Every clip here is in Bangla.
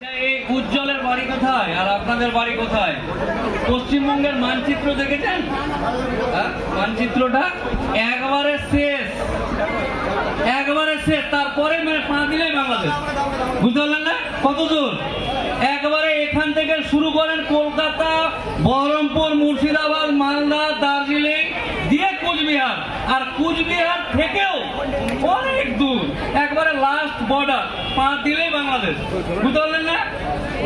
এই উজ্জ্বলের বাড়ি কোথায় আর আপনাদের বাড়ি কোথায়? পশ্চিমবঙ্গের মানচিত্র দেখেছেন? মানচিত্রটা একবারে শেষ, তারপরে মানে পা দিলেই বাংলাদেশ। বুঝতে পারলেন না কত দূর? একবারে এখান থেকে শুরু করেন কলকাতা, বহরমপুর, মুর্শিদাবাদ, মালদা, দার্জিলিং দিয়ে কুচবিহার, আর কুচবিহার থেকেও অনেক দূর একবারে লাস্ট বর্ডার, পা দিলেই বাংলাদেশ। বুঝতে পারলেন না?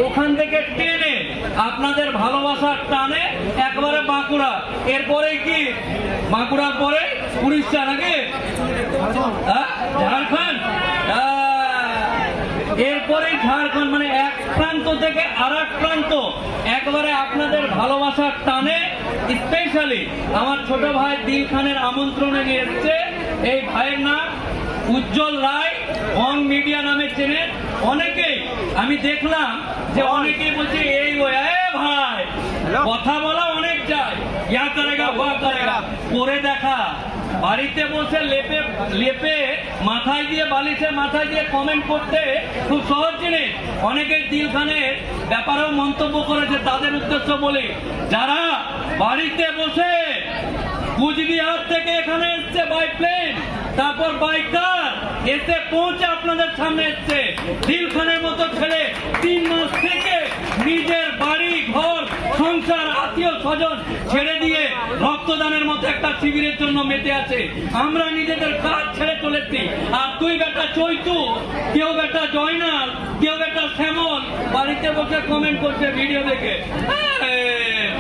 ওখান থেকে টেনে আপনাদের ভালোবাসার টানে একবারে বাঁকুড়া, এরপরে কি বাঁকুড়ার পরে উড়িষ্যা নাকি ঝাড়খণ্ড, এরপরে ঝাড়খণ্ড, মানে এক প্রান্ত থেকে আর এক প্রান্ত একবারে আপনাদের ভালোবাসার টানে। স্পেশালি আমার ছোট ভাই দিল খানের আমন্ত্রণে নিয়ে এসছে। এই ভাইয়ের নাম উজ্জ্বল রায়, অন মিডিয়া নামে চেনেন অনেকেই। আমি দেখলাম যে অনেকেই বলছে এই ভাই কথা বলা অনেক যায়, ইয়া করেগা ওয়া করেগা, করে দেখা। বাড়িতে বসে লেপে লেপে মাথায় দিয়ে, বালিশে মাথায় দিয়ে কমেন্ট করতে খুব সহজ জিনিস। অনেকেই দিল খানের ব্যাপারেও মন্তব্য করেছে, তাদের উদ্দেশ্য বলি, যারা বাড়িতে বসে কুচবিহার থেকে এখানে এসছে বাই প্লেন, তারপর বাই কার এসে পৌঁছে আপনাদের সামনে এসছে, দিল খানের মতো ছেলে 3 মাস থেকে নিজের বাড়ি ঘর সংসার আত্মীয় স্বজন ছেড়ে দিয়ে রক্তদানের মতো একটা শিবিরের জন্য মেতে আছে। আমরা নিজেদের কাজ ছেড়ে চলেছি, আর তুই বেটা চৈতু, কেউ বেটা জয়নাল, কেউ বেটা শ্যামল বাড়িতে বসে কমেন্ট করছে ভিডিও দেখে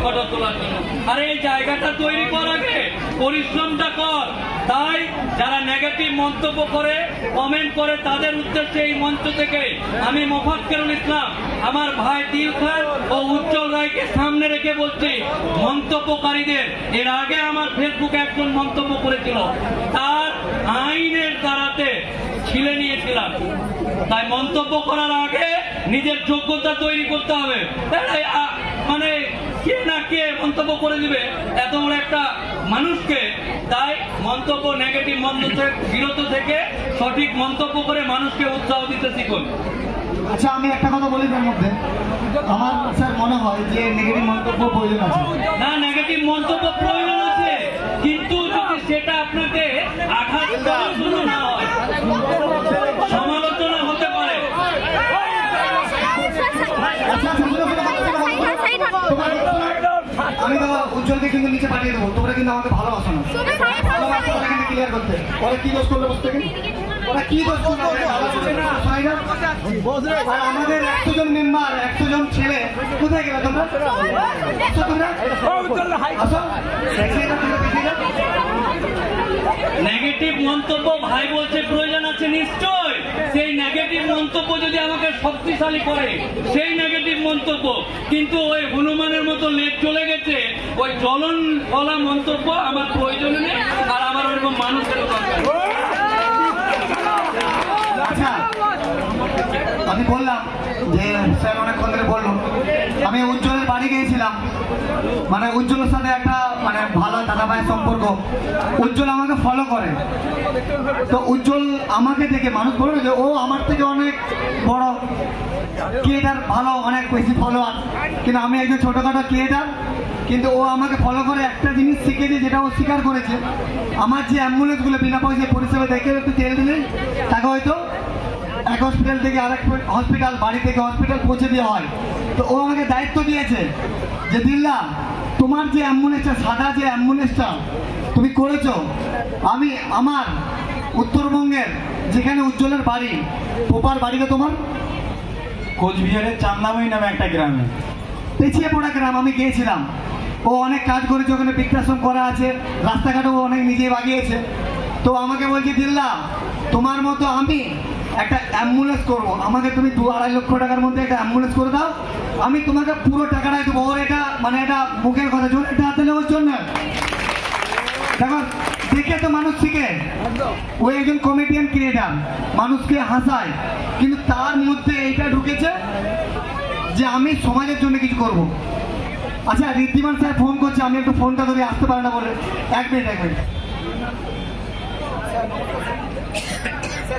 ফটো তোলার জন্য। আরে এই জায়গাটা তৈরি কর, আগে পরিশ্রমটা কর। তাই যারা নেগেটিভ মন্তব্য করে, কমেন্ট করে, তাদের উদ্দেশ্যে এই মঞ্চ থেকে আমি মোফাজ্জেলুল ইসলাম আমার ভাই দিল খান ও উজ্জ্বল রায়কে সামনে রেখে বলছি, মন্তব্যকারীদের এর আগে আমার ফেসবুকে একজন মন্তব্য করেছিল, তার আইনের দ্বারাতে ছিলে নিয়েছিলাম। তাই মন্তব্য করার আগে নিজের যোগ্যতা তৈরি করতে হবে। মানে কে না কে মন্তব্য করে দিবে এত বড় একটা মানুষকে। তাই মন্তব্য, নেগেটিভ মন্তব্য বিরত থেকে সঠিক মন্তব্য করে মানুষকে উৎসাহ দিতে শিখুন। আচ্ছা, আমি একটা কথা বলি, তার মধ্যে আমার স্যার মনে হয় যে নেগেটিভ মন্তব্য প্রয়োজন আছে। না, নেগেটিভ মন্তব্য প্রয়োজন আছে, কিন্তু যদি সেটা আপনাকে আঘাত করার জন্য না হয়, সমালোচনা হতে পারে। আমি তো উজ্জ্বলকে কিন্তু নিচে পাঠিয়ে দেবো, তোমরা কিন্তু আমাকে ভালোবাসো না। ভালোবাসা কিন্তু ক্লিয়ার করতে, ওরা কি দোষ করলো বুঝতে গেলে, ওরা কি দোষ করলো? আর আমাদের 100 জন মেম্বার, 100 জন ছেলে কোথায় গেলে তোমরা? নেগেটিভ মন্তব্য ভাই বলছে প্রয়োজন আছে, নিশ্চয়। সেই নেগেটিভ মন্তব্য যদি আমাকে শক্তিশালী করে, সেই নেগেটিভ মন্তব্য, কিন্তু ওই হনুমানের মতো লেপ চলে গেছে, ওই জ্বলন বলা মন্তব্য আমার প্রয়োজন নেই, আর আমার ওরকম মানুষের দরকার। আচ্ছা, আমি বললাম যে স্যার অনেকক্ষণ ধরে বললো, আমি উজ্জ্বলের বাড়ি গিয়েছিলাম, মানে উজ্জ্বলের সাথে একটা মানে ভালো দাদা ভাইয়ের সম্পর্ক। উজ্জ্বল আমাকে ফলো করে, তো উজ্জ্বল আমাকে দেখে মানুষ বলল যে ও আমার থেকে অনেক বড় ক্রিয়েটার, ভালো, অনেক বেশি ফলোয়ার, কিন্তু আমি একজন ছোটখাটো ক্রিয়েটার। কিন্তু ও আমাকে ফলো করে একটা জিনিস শিখেছে, যেটা ও স্বীকার করেছে, আমার যে অ্যাম্বুলেন্সগুলো বিনা পয়সায় পরিষেবা দেখে একটু তেল দিলে তাকে হয়তো এক হসপিটাল থেকে আরেক হসপিটাল, বাড়ি থেকে হসপিটাল পৌঁছে দেওয়া হয়। তো ও আমাকে দায়িত্ব দিয়েছে যে দিল্লা, তোমার যে অ্যাম্বুলেন্সটা, সাদা যে অ্যাম্বুলেন্সটা তুমি করেছো, আমি আমার উত্তরবঙ্গের যেখানে উজ্জ্বলের বাড়ি, পোপার বাড়িটা তোমার কোচবিহারের চান্দাময়ী নামে একটা গ্রামে, পিছিয়ে পড়া গ্রাম, আমি গিয়েছিলাম। ও অনেক কাজ করেছে, ওখানে বৃদ্ধাশ্রম করা আছে, রাস্তাঘাটও অনেক নিজে বাগিয়েছে। তো আমাকে বলছে দিল্লা, তোমার মতো আমি একটা অ্যাম্বুলেন্স করবো, আমাকে তুমি 2-2.5 লক্ষ টাকার মধ্যে একটা অ্যাম্বুলেন্স করে দাও, আমি তোমাকে পুরো টাকাটাই দেবো। ওর এটা মানে এটা মুখের কথা, জন্য এটা হাতে নেওয়ার জন্য। দেখো, দেখে তো মানুষ শিখে। ও একজন কমেডিয়ান ক্রিয়েটার, মানুষকে হাসায়, কিন্তু তার মধ্যে এইটা ঢুকেছে যে আমি সমাজের জন্য কিছু করব। আচ্ছা, ঋদ্ধিমান স্যার ফোন করছে, আমি একটু ফোনটা ধরে আসতে পারি না বলে। 1 মিনিট।